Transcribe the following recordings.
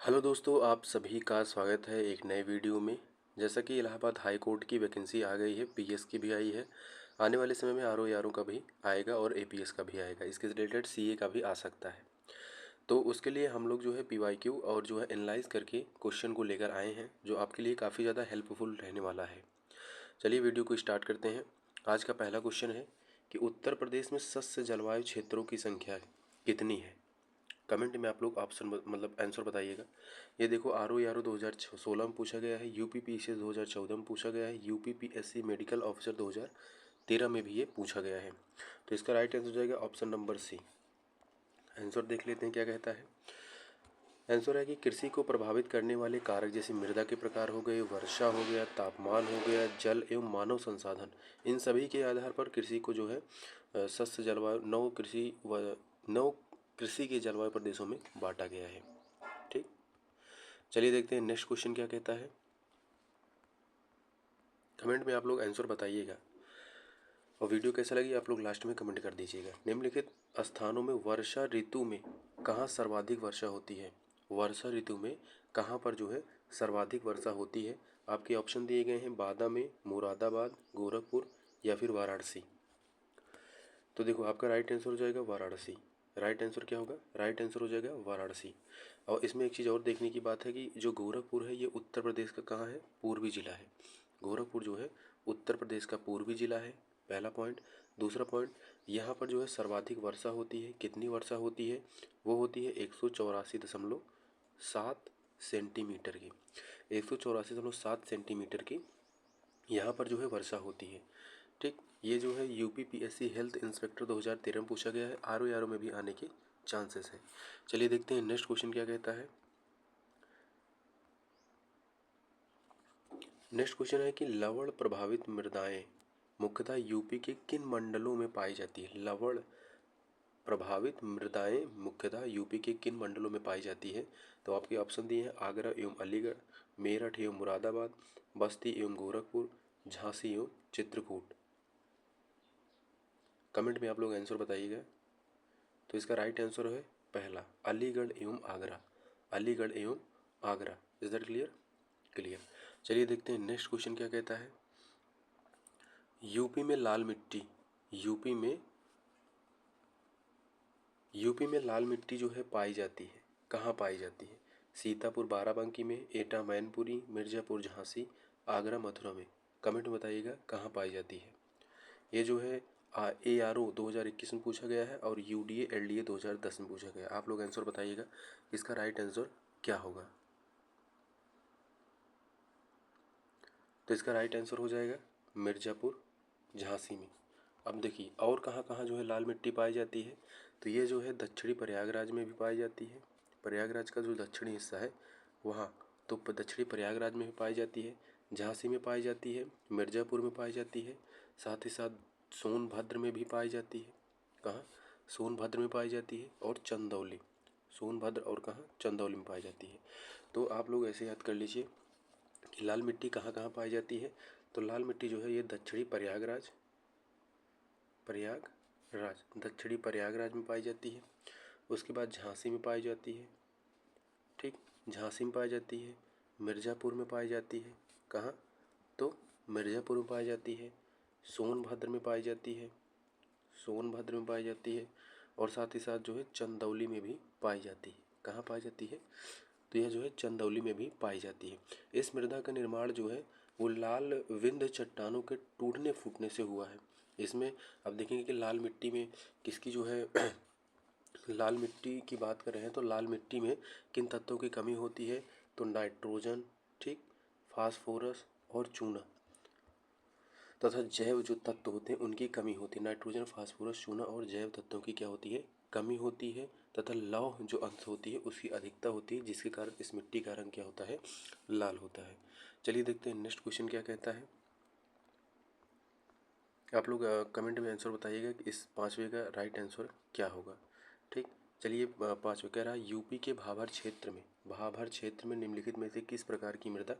Hello दोस्तों, आप सभी का स्वागत है एक नए वीडियो में। जैसा कि इलाहाबाद हाई कोर्ट की वैकेंसी आ गई है, पीएस की भी आई है। आने वाले समय में आरओ का भी आएगा और एपीएस का भी आएगा। इसके रिलेटेड सीए का भी आ सकता है। तो उसके लिए हम लोग जो है पीवाईक्यू और जो है एनालाइज करके क्वेश्चन को लेकर आए हैं, जो आपके लिए काफ़ी ज़्यादा हेल्पफुल रहने वाला है। चलिए वीडियो को स्टार्ट करते हैं। आज का पहला क्वेश्चन है कि उत्तर प्रदेश में सस्य जलवायु क्षेत्रों की संख्या कितनी है। कमेंट में आप लोग ऑप्शन मतलब आंसर बताइएगा। ये देखो आरओ 2016 में पूछा गया है, यूपीपीएससी 2014 में पूछा गया है, यूपीपीएससी मेडिकल ऑफिसर 2013 में भी ये पूछा गया है। तो इसका राइट आंसर हो जाएगा ऑप्शन नंबर सी। आंसर देख लेते हैं क्या कहता है। आंसर है कि कृषि को प्रभावित करने वाले कारक जैसे मृदा के प्रकार हो गए, वर्षा हो गया, तापमान हो गया, जल एवं मानव संसाधन, इन सभी के आधार पर कृषि को जो है सस्य जलवायु नौ कृषि के जलवायु प्रदेशों में बांटा गया है। ठीक, चलिए देखते हैं नेक्स्ट क्वेश्चन क्या कहता है। कमेंट में आप लोग आंसर बताइएगा और वीडियो कैसा लगी आप लोग लास्ट में कमेंट कर दीजिएगा। निम्नलिखित स्थानों में वर्षा ऋतु में कहाँ सर्वाधिक वर्षा होती है। वर्षा ऋतु में कहाँ पर जो है सर्वाधिक वर्षा होती है। आपके ऑप्शन दिए गए हैं बादा में, मुरादाबाद, गोरखपुर या फिर वाराणसी। तो देखो आपका राइट आंसर हो जाएगा वाराणसी। राइट आंसर क्या होगा, राइट आंसर हो जाएगा वाराणसी। और इसमें एक चीज़ और देखने की बात है कि जो गोरखपुर है ये उत्तर प्रदेश का कहाँ है, पूर्वी जिला है। गोरखपुर जो है उत्तर प्रदेश का पूर्वी जिला है, पहला पॉइंट। दूसरा पॉइंट, यहाँ पर जो है सर्वाधिक वर्षा होती है। कितनी वर्षा होती है, वो होती है 184.7 सेंटीमीटर की। 184.7 सेंटीमीटर की यहाँ पर जो है वर्षा होती है। ठीक, ये जो है यूपीपीएससी हेल्थ इंस्पेक्टर 2013 में पूछा गया है, आरओ में भी आने के चांसेस हैं। चलिए देखते हैं नेक्स्ट क्वेश्चन क्या कहता है। नेक्स्ट क्वेश्चन है कि लवण प्रभावित मृदाएं मुख्यतः यूपी के किन मंडलों में पाई जाती है। लवण प्रभावित मृदाएं मुख्यतः यूपी के किन मंडलों में पाई जाती है। तो आपके ऑप्शन दिए हैं आगरा एवं अलीगढ़, मेरठ एवं मुरादाबाद, बस्ती एवं गोरखपुर, झांसी एवं चित्रकूट। कमेंट में आप लोग आंसर बताइएगा। तो इसका राइट आंसर है पहला, अलीगढ़ एवं आगरा। अलीगढ़ एवं Agra. Is that clear? Clear. चलिए देखते हैं नेक्स्ट क्वेश्चन क्या कहता है। यूपी में लाल मिट्टी यूपी में यूपी में लाल मिट्टी जो है पाई जाती है, कहाँ पाई जाती है। सीतापुर बाराबंकी में, एटा मैनपुरी, मिर्ज़ापुर झांसी, आगरा मथुरा में। कमेंट में बताइएगा कहाँ पाई जाती है। ये जो है ARO 2021 में पूछा गया है और UDA LDA 2010 में पूछा गया है। आप लोग आंसर बताइएगा इसका राइट आंसर क्या होगा। तो इसका राइट आंसर हो जाएगा मिर्ज़ापुर झांसी में। अब देखिए और कहाँ कहाँ जो है लाल मिट्टी पाई जाती है। तो ये जो है दक्षिणी प्रयागराज में भी पाई जाती है। प्रयागराज का जो दक्षिणी हिस्सा है वहाँ, तो दक्षिणी प्रयागराज में भी पाई जाती है, झांसी में पाई जाती है, मिर्ज़ापुर में पाई जाती है, साथ ही साथ सोनभद्र में भी पाई जाती है। कहाँ, सोनभद्र में पाई जाती है और चंदौली। सोनभद्र और कहाँ, चंदौली में पाई जाती है। तो आप लोग ऐसे याद कर लीजिए कि लाल मिट्टी कहाँ कहाँ पाई जाती है। तो लाल मिट्टी जो है ये दक्षिणी दक्षिणी प्रयागराज में पाई जाती है। उसके बाद झांसी में पाई जाती है। ठीक, झांसी में पाई जाती है, मिर्ज़ापुर में पाई जाती है। कहाँ, तो मिर्ज़ापुर में पाई जाती है, सोनभद्र में पाई जाती है, सोनभद्र में पाई जाती है और साथ ही साथ जो है चंदौली में भी पाई जाती है। कहाँ पाई जाती है, तो यह जो है चंदौली में भी पाई जाती है। इस मृदा का निर्माण जो है वो लाल विंध्य चट्टानों के टूटने फूटने से हुआ है। इसमें अब देखेंगे कि लाल मिट्टी में किसकी जो है लाल मिट्टी की बात कर रहे हैं तो लाल मिट्टी में किन तत्वों की कमी होती है। तो नाइट्रोजन, ठीक, फास्फोरस और चूना तथा जैव जो तत्व होते हैं उनकी कमी होती है। नाइट्रोजन, फास्फोरस, चूना और जैव तत्वों की क्या होती है, कमी होती है। तथा लौह जो अंश होती है उसकी अधिकता होती है, जिसके कारण इस मिट्टी का रंग क्या होता है, लाल होता है। चलिए देखते हैं नेक्स्ट क्वेश्चन क्या कहता है। आप लोग कमेंट में आंसर बताइएगा कि इस पाँचवें का राइट आंसर क्या होगा। ठीक, चलिए पाँचवें कह रहा है यूपी के भाभर क्षेत्र में निम्नलिखित में से किस प्रकार की मृदा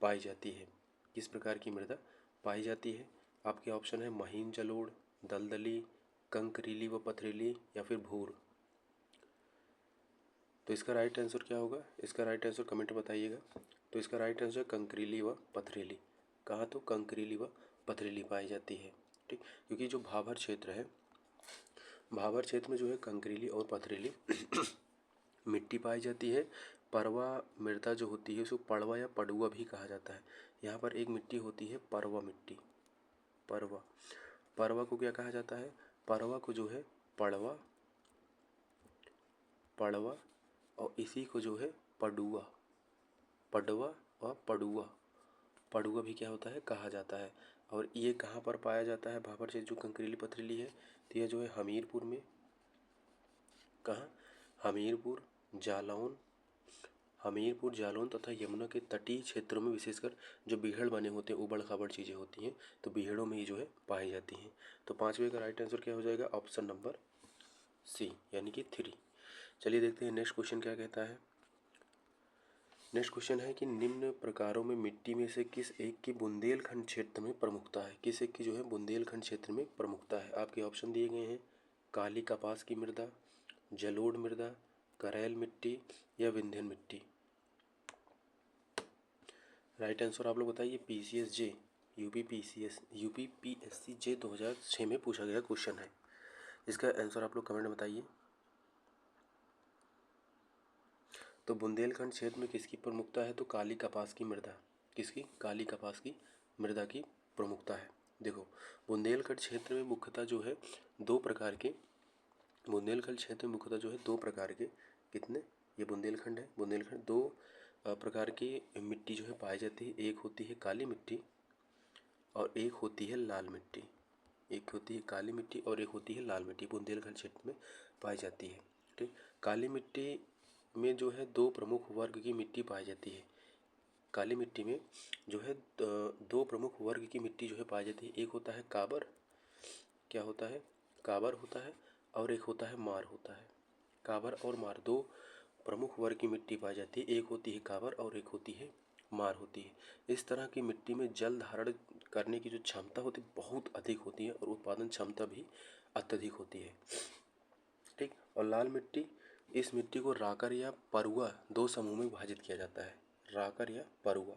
पाई जाती है। किस प्रकार की मृदा पाई जाती है। आपके ऑप्शन है महीन जलोढ़, दलदली, कंकरीली व पथरीली या फिर भूर। तो इसका राइट आंसर क्या होगा? इसका राइट आंसर कमेंट बताइएगा। तो इसका राइट आंसर कंकरीली व पथरीली। कहाँ? तो कंकरीली व पथरीली पाई जाती है। ठीक, क्योंकि जो भाबर क्षेत्र है, भाबर क्षेत्र में जो है कंकरीली और पथरीली मिट्टी पाई जाती है। परवा मृदा जो होती है उसको पड़वा या पड़ुआ भी कहा जाता है। यहाँ पर एक मिट्टी होती है परवा मिट्टी, परवा। परवा को क्या कहा जाता है? परवा को जो है पड़वा, पड़वा, और इसी को जो है पडुआ, पडवा और पडुआ, पडुआ भी क्या होता है? कहा जाता है। और ये कहाँ पर पाया जाता है? भाबर से जो कंकरीली पथरीली है, तो यह जो है हमीरपुर में। कहाँ? हमीरपुर, जालौन, हमीरपुर, जालौन तथा यमुना के तटीय क्षेत्रों में, विशेषकर जो बीहड़ बने होते हैं, उबड़ खाबड़ चीज़ें होती हैं, तो बीहड़ों में ही जो है पाई जाती हैं। तो पाँचवें का राइट आंसर क्या हो जाएगा? ऑप्शन नंबर सी, यानी कि 3। चलिए देखते हैं नेक्स्ट क्वेश्चन क्या कहता है। नेक्स्ट क्वेश्चन है कि निम्न प्रकारों में मिट्टी में से किस एक की बुंदेलखंड क्षेत्र में प्रमुखता है? किस एक की जो है बुंदेलखंड क्षेत्र में प्रमुखता है? आपके ऑप्शन दिए गए हैं काली कपास की मृदा, जलोढ़ मृदा, करैल मिट्टी या विंध्यन मिट्टी। राइट आंसर आप लोग बताइए। PCSJ, UPPSC 2006 में पूछा गया क्वेश्चन है। इसका आंसर आप लोग कमेंट में बताइए। तो बुंदेलखंड क्षेत्र में किसकी प्रमुखता है? तो काली कपास की मृदा। किसकी? काली कपास की मृदा की प्रमुखता है। देखो, बुंदेलखंड क्षेत्र में मुख्यतः जो है दो प्रकार के, बुंदेलखंड क्षेत्र में मुख्यतः जो है दो प्रकार के, कितने? ये बुंदेलखंड है, बुंदेलखंड दो प्रकार की मिट्टी जो है पाई जाती है। एक होती है काली मिट्टी और एक होती है लाल मिट्टी। एक होती है काली मिट्टी और एक होती है लाल मिट्टी, बुंदेलखंड क्षेत्र में पाई जाती है। ठीक, काली मिट्टी में जो है दो प्रमुख वर्ग की मिट्टी पाई जाती है। काली मिट्टी में जो है दो प्रमुख वर्ग की मिट्टी जो है पाई जाती है। एक होता है काबर, क्या होता है? काबर होता है, और एक होता है मार होता है। काबर और मार दो प्रमुख वर्ग की मिट्टी पाई जाती है। एक होती है काबर और एक होती है मार होती है। इस तरह की मिट्टी में जल धारण करने की जो क्षमता होती है बहुत अधिक होती है और उत्पादन क्षमता भी अत्यधिक होती है। ठीक, और लाल मिट्टी, इस मिट्टी को राकर या परुआ दो समूह में विभाजित किया जाता है। राकर या परुआ,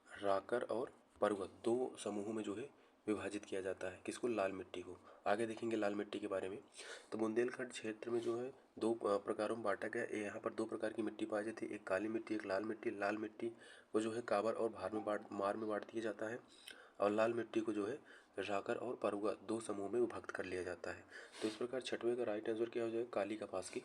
राकर और परुआ दो समूहों में जो है विभाजित किया जाता है। किसको? लाल मिट्टी को। आगे देखेंगे लाल मिट्टी के बारे में। तो बुंदेलखंड क्षेत्र में जो है दो प्रकारों में बांटा गया। यहाँ पर दो प्रकार की मिट्टी पाई जाती है, एक काली मिट्टी, एक लाल मिट्टी। लाल मिट्टी को जो है काबर और मार में बांट दिया जाता है, और लाल मिट्टी को जो है राकर और परुआ दो समूह में विभक्त कर लिया जाता है। तो इस प्रकार छठवें का राइट आंसर क्या हो जाएगा? काली कपास की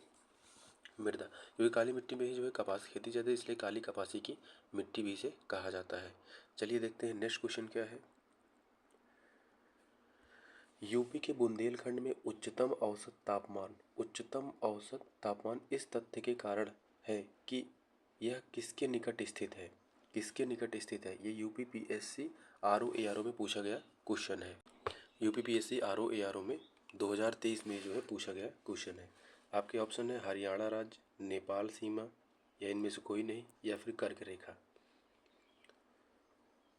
मृदा, क्योंकि काली मिट्टी में ही जो है कपास की खेती जाती है, इसलिए काली कपासी की मिट्टी भी इसे कहा जाता है। चलिए देखते हैं नेक्स्ट क्वेश्चन क्या है। यूपी के बुंदेलखंड में उच्चतम औसत तापमान इस तथ्य के कारण है कि यह किसके निकट स्थित है? किसके निकट स्थित है? ये UPPSC RO में पूछा गया क्वेश्चन है। UPPSC RO में 2023 में जो है पूछा गया क्वेश्चन है। आपके ऑप्शन है हरियाणा राज्य, नेपाल सीमा, या इनमें से कोई नहीं, या फिर कर्क रेखा।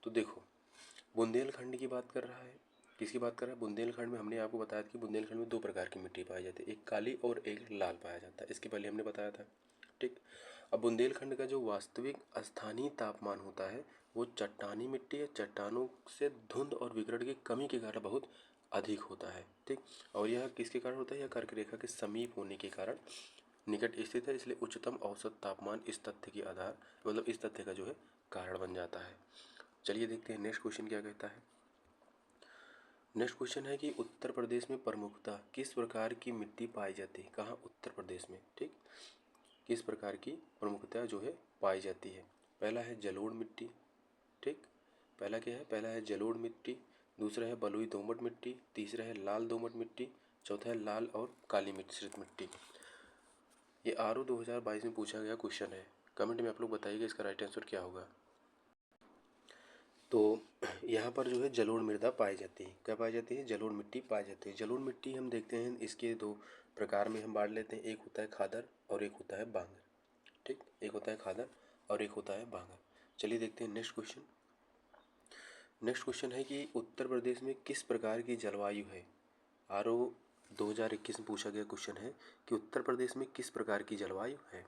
तो देखो, बुंदेलखंड की बात कर रहा है। किसकी बात कर रहा है? बुंदेलखंड में हमने आपको बताया था कि बुंदेलखंड में दो प्रकार की मिट्टी पाई जाती है, एक काली और एक लाल पाया जाता है। इसके पहले हमने बताया था। ठीक, अब बुंदेलखंड का जो वास्तविक स्थानीय तापमान होता है वो चट्टानी मिट्टी या चट्टानों से धुंध और विकिरण की कमी के कारण बहुत अधिक होता है। ठीक, और यह किसके कारण होता है? यह कर्क रेखा के समीप होने के कारण निकट स्थित है, इसलिए उच्चतम औसत तापमान इस तथ्य के आधार, मतलब इस तथ्य का जो है कारण बन जाता है। चलिए देखते हैं नेक्स्ट क्वेश्चन क्या कहता है। नेक्स्ट क्वेश्चन है कि उत्तर प्रदेश में प्रमुखतः किस प्रकार की मिट्टी पाई जाती है? कहाँ? उत्तर प्रदेश में। ठीक, किस प्रकार की प्रमुखतः जो है पाई जाती है? पहला है जलोढ़ मिट्टी। ठीक, पहला क्या है? पहला है जलोढ़ मिट्टी, दूसरा है बलुई दोमट मिट्टी, तीसरा है लाल दोमट मिट्टी, चौथा है लाल और काली मिश्रित मिट्टी। ये RO 2022 में पूछा गया क्वेश्चन है। कमेंट में आप लोग बताइएगा इसका राइट आंसर क्या होगा। तो यहाँ पर जो है जलोढ़ मृदा पाई जाती है। क्या पाई जाती है? जलोढ़ मिट्टी पाई जाती है। जलोढ़ मिट्टी हम देखते हैं इसके दो प्रकार में हम बांट लेते हैं, एक होता है खादर और एक होता है बांगर। ठीक, एक होता है खादर और एक होता है बांगर। चलिए देखते हैं नेक्स्ट क्वेश्चन। नेक्स्ट क्वेश्चन है कि उत्तर प्रदेश में किस प्रकार की जलवायु है? RO 2021 में पूछा गया क्वेश्चन है कि उत्तर प्रदेश में किस प्रकार की जलवायु है।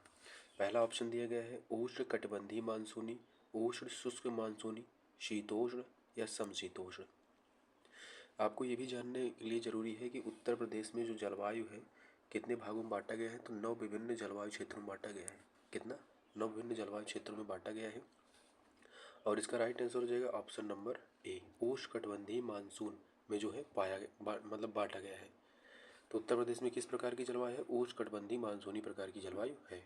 पहला ऑप्शन दिया गया है उष्ण कटिबंधीय मानसूनी, उष्ण शुष्क मानसूनी, शीतोष्ण या समशीतोष्ण। आपको ये भी जानने के लिए ज़रूरी है कि उत्तर प्रदेश में जो जलवायु है कितने भागों में बांटा गया है, तो 9 विभिन्न जलवायु क्षेत्रों में बांटा गया है। कितना? 9 विभिन्न जलवायु क्षेत्रों में बांटा गया है। और इसका राइट आंसर हो जाएगा ऑप्शन नंबर ए, उष्णकटिबंधीय मानसून में जो है पाया गया मतलब बांटा गया है। तो उत्तर प्रदेश में किस प्रकार की जलवायु है? उष्णकटिबंधीय मानसूनी प्रकार की जलवायु है।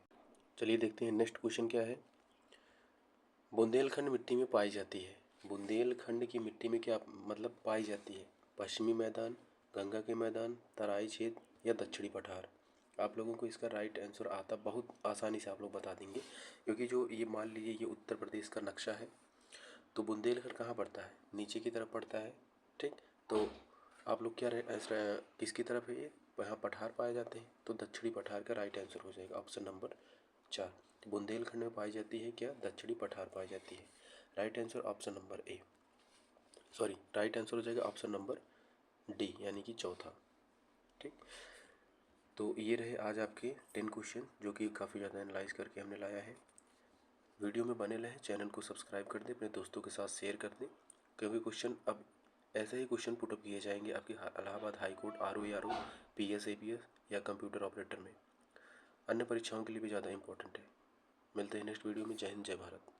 चलिए देखते हैं नेक्स्ट क्वेश्चन क्या है। बुंदेलखंड मिट्टी में पाई जाती है। बुंदेलखंड की मिट्टी में क्या मतलब पाई जाती है? पश्चिमी मैदान, गंगा के मैदान, तराई क्षेत्र या दक्षिणी पठार। आप लोगों को इसका राइट आंसर आता बहुत आसानी से आप लोग बता देंगे, क्योंकि जो ये मान लीजिए ये उत्तर प्रदेश का नक्शा है, तो बुंदेलखंड कहाँ पड़ता है? नीचे की तरफ पड़ता है। ठीक, तो आप लोग क्या किसकी तरफ है ये? यहाँ पठार पाए जाते हैं, तो दक्षिणी पठार का राइट आंसर हो जाएगा ऑप्शन नंबर 4। बुंदेलखंड में पाई जाती है क्या? दक्षिणी पठार पाई जाती है। Right answer option number A, sorry right answer हो जाएगा ऑप्शन नंबर डी, यानी कि चौथा। ठीक, तो ये रहे आज आपके 10 क्वेश्चन जो कि काफ़ी ज़्यादा एनालाइज करके हमने लाया है। वीडियो में बने रहें, चैनल को सब्सक्राइब कर दें, अपने दोस्तों के साथ शेयर कर दें, क्योंकि क्वेश्चन अब ऐसे ही क्वेश्चन पुटअप किए जाएंगे आपके Allahabad high court, RO PS APS या कंप्यूटर ऑपरेटर में। अन्य परीक्षाओं के लिए भी ज़्यादा इंपॉर्टेंट है। मिलते हैं नेक्स्ट वीडियो में। जय हिंद, जय भारत।